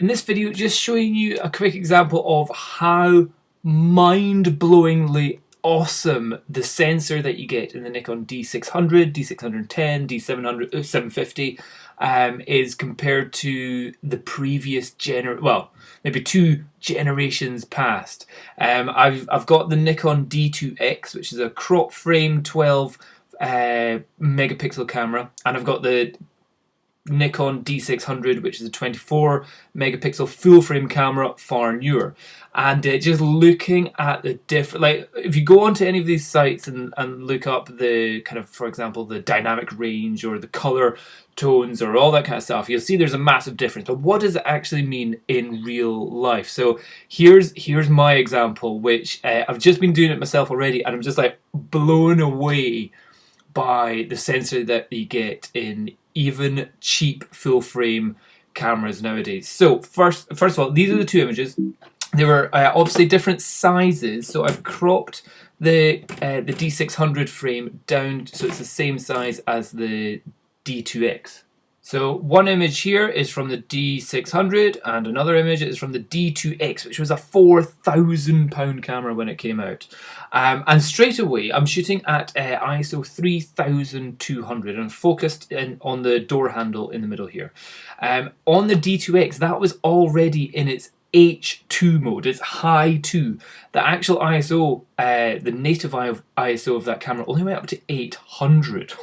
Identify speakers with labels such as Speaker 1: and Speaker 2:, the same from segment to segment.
Speaker 1: In this video, just showing you a quick example of how mind-blowingly awesome the sensor that you get in the Nikon D600, D610, D700, 750 is compared to the previous maybe 2 generations past. I've got the Nikon D2X, which is a crop frame 12 megapixel camera, and I've got the Nikon D600, which is a 24 megapixel full frame camera, far newer. And just looking at the different, like if you go onto any of these sites and look up the kind of, for example, the dynamic range or the color tones or all that kind of stuff, you'll see there's a massive difference. But what does it actually mean in real life? So here's my example, which I've just been doing it myself already, and I'm just like blown away by the sensor that you get in even cheap full frame cameras nowadays. So first of all, these are the 2 images. They were obviously different sizes, so I've cropped the D600 frame down so it's the same size as the D2X. So one image here is from the D600 and another image is from the D2X, which was a £4,000 camera when it came out. And straight away I'm shooting at ISO 3200 and focused on the door handle in the middle here. On the D2X, that was already in its H2 mode, it's high 2. The actual ISO, the native ISO of that camera only went up to 800.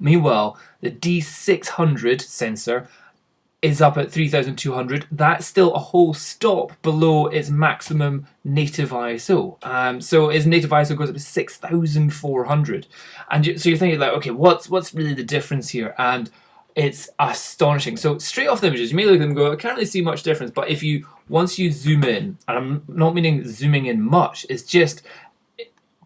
Speaker 1: Meanwhile, the D600 sensor is up at 3200. That's still a whole stop below its maximum native ISO. So its native ISO goes up to 6400. And so you're thinking like, okay, what's really the difference here? And it's astonishing. So straight off the images, you may look at them and go, I can't really see much difference. But once you zoom in, and I'm not meaning zooming in much, it's just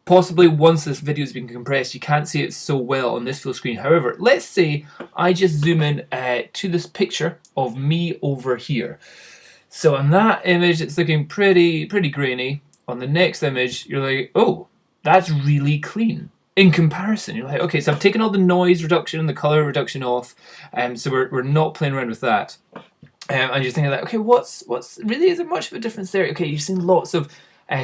Speaker 1: possibly once this video has been compressed, you can't see it so well on this full screen. However, let's say I just zoom in to this picture of me over here. So on that image, it's looking pretty grainy. On the next image, you're like, oh, that's really clean. In comparison, you're like, okay, so I've taken all the noise reduction and the color reduction off, so we're not playing around with that. And you're thinking like, okay, what's really, is there much of a difference there? Okay, you've seen lots of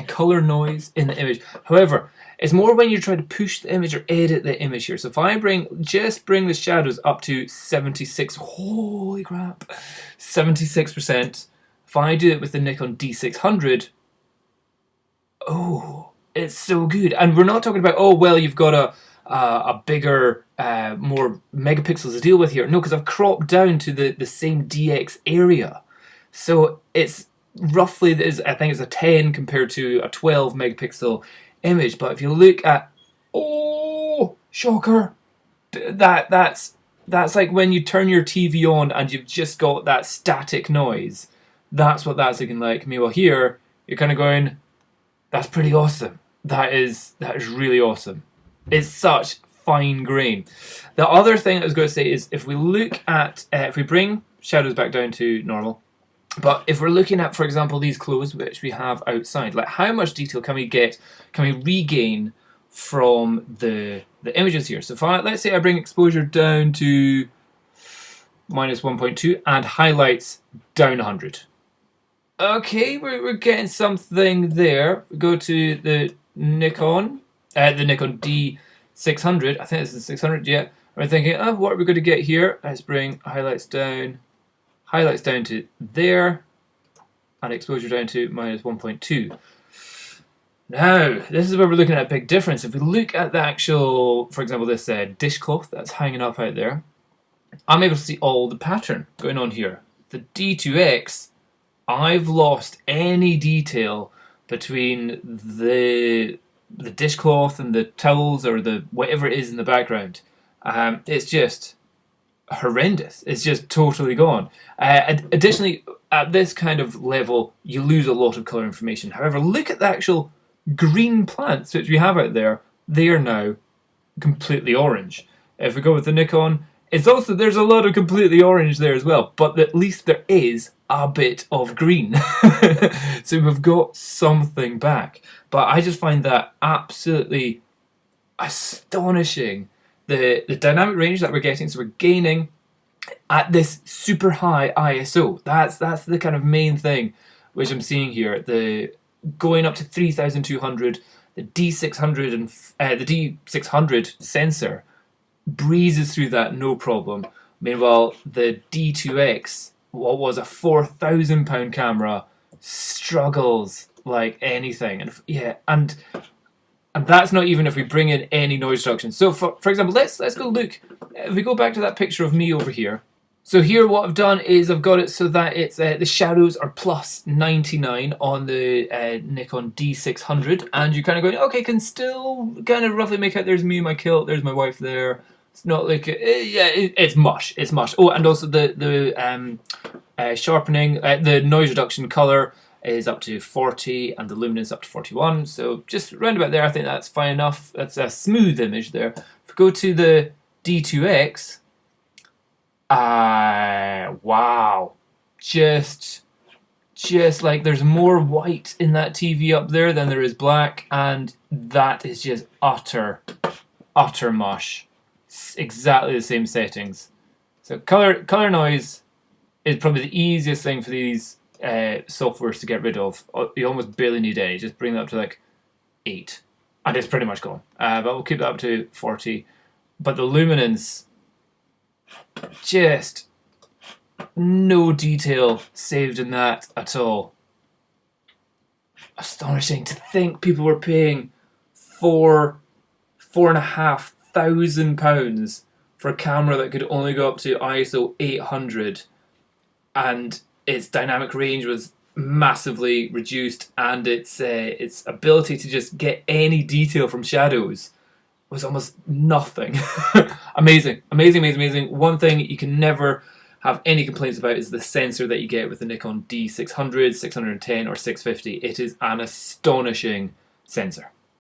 Speaker 1: color noise in the image. However, it's more when you try to push the image or edit the image here. So if I just bring the shadows up to 76, holy crap, 76%. If I do it with the Nikon D600, oh, it's so good. And we're not talking about, oh, well, you've got a bigger, more megapixels to deal with here. No, because I've cropped down to the same DX area. So it's roughly, I think it's a 10 compared to a 12 megapixel image. But if you look at, oh, shocker, that's like when you turn your TV on and you've just got that static noise. That's what that's looking like. Meanwhile here, you're kind of going, that's pretty awesome. That is really awesome. It's such fine grain. The other thing I was going to say is if we look at, if we bring shadows back down to normal, but if we're looking at, for example, these clothes which we have outside, like how much detail can we regain from the images here? So if let's say I bring exposure down to -1.2 and highlights down 100. Okay, we're getting something there. We go to the Nikon D600. I think this is 600. Yeah, we're thinking, oh, what are we going to get here? Let's bring highlights down to there, and exposure down to -1.2. Now, this is where we're looking at a big difference. If we look at the actual, for example, this dishcloth that's hanging up out there, I'm able to see all the pattern going on here. The D2X, I've lost any detail between the dishcloth and the towels or the whatever it is in the background. It's just horrendous. It's just totally gone. Additionally, at this kind of level, you lose a lot of color information. However, look at the actual green plants which we have out there. They are now completely orange. If we go with the Nikon, there's a lot of completely orange there as well, but at least there is a bit of green. So we've got something back. But I just find that absolutely astonishing. The dynamic range that we're getting, so we're gaining at this super high ISO. That's the kind of main thing which I'm seeing here. The going up to 3200, the D600 and the D600 sensor breezes through that no problem. Meanwhile, the D2X, what was a £4,000 camera, struggles like anything. And yeah, and that's not even if we bring in any noise reduction. So for example, let's go look. If we go back to that picture of me over here. So here what I've done is I've got it so that it's the shadows are plus 99 on the Nikon D600, and you're kind of going, okay, can still kind of roughly make out there's me, my kilt, there's my wife there. It's not like it's mush. It's mush. Oh, and also the sharpening, the noise reduction color is up to 40, and the luminance up to 41. So just round about there, I think that's fine enough. That's a smooth image there. If we go to the D2X, wow, just like there's more white in that TV up there than there is black, and that is just utter mush. It's exactly the same settings. So color noise is probably the easiest thing for these softwares to get rid of. You almost barely need any. Just bring that up to like 8, and it's pretty much gone. But we'll keep that up to 40. But the luminance, just no detail saved in that at all. Astonishing to think people were paying £4,500 for a camera that could only go up to ISO 800, and its dynamic range was massively reduced, and its ability to just get any detail from shadows was almost nothing. Amazing. One thing you can never have any complaints about is the sensor that you get with the Nikon D600, 610 or 650. It is an astonishing sensor.